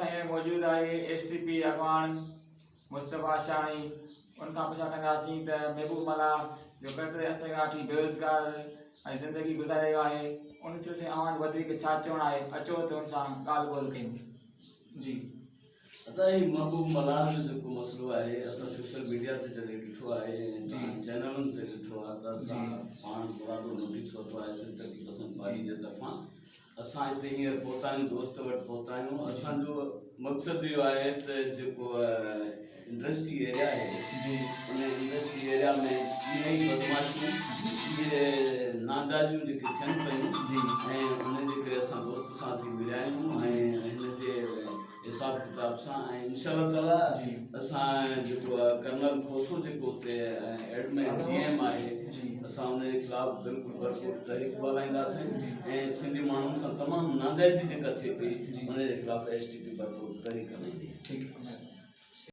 असांजे मौजूद आहे STP अगवान मुस्तफ़ा शाणी। उनखां पुछा कंदासीं त महबूब मल्ला जो केतिरे अरसे खां वठी बेरोज़गार ऐं ज़िंदगी गुज़ारे रहियो आहे, उन सिलसिले में अव्हां वधीक छा चवणु आहे? अचो त उन सां ॻाल्हि ॿोल कयूं। जी अदाई महबूब मल्ला जो को मसलो है असा सोशल मीडिया ते जॾहिं ॾिठो आहे ऐं चैनलनि ते ॾिठो आहे त असां पाण मुरादो नोटिस वरितो आहे सिंथेटिक पसंद पार्टी जे तरफ़ां। असां हिते हींअर पहुता आहियूं, दोस्त वटि पहुता आहियूं। असांजो मक़सदु इहो आहे त जेको इंडस्ट्री एरिया आहे उन इंडस्ट्री एरिया में इहे ई बदमाशियूं इहे नाजाइज़ियूं जेके थियनि पियूं ऐं उनजे करे असां दोस्त सां थी मिलिया आहियूं ऐं हिन जे हिसाब किताब सां ऐं इंशाअल्लाह ताला असां जेको कर्नल खोसो जेको उते एडमिन GM आहे असां उनजे ख़िलाफ़ बिल्कुलु भरपूर तहरीक हलाईंदासीं ऐं सिंधी माण्हुनि सां तमामु नाजाइज़ी जेका थिए पई उनजे ख़िलाफ़ STP भरपूर तहरीक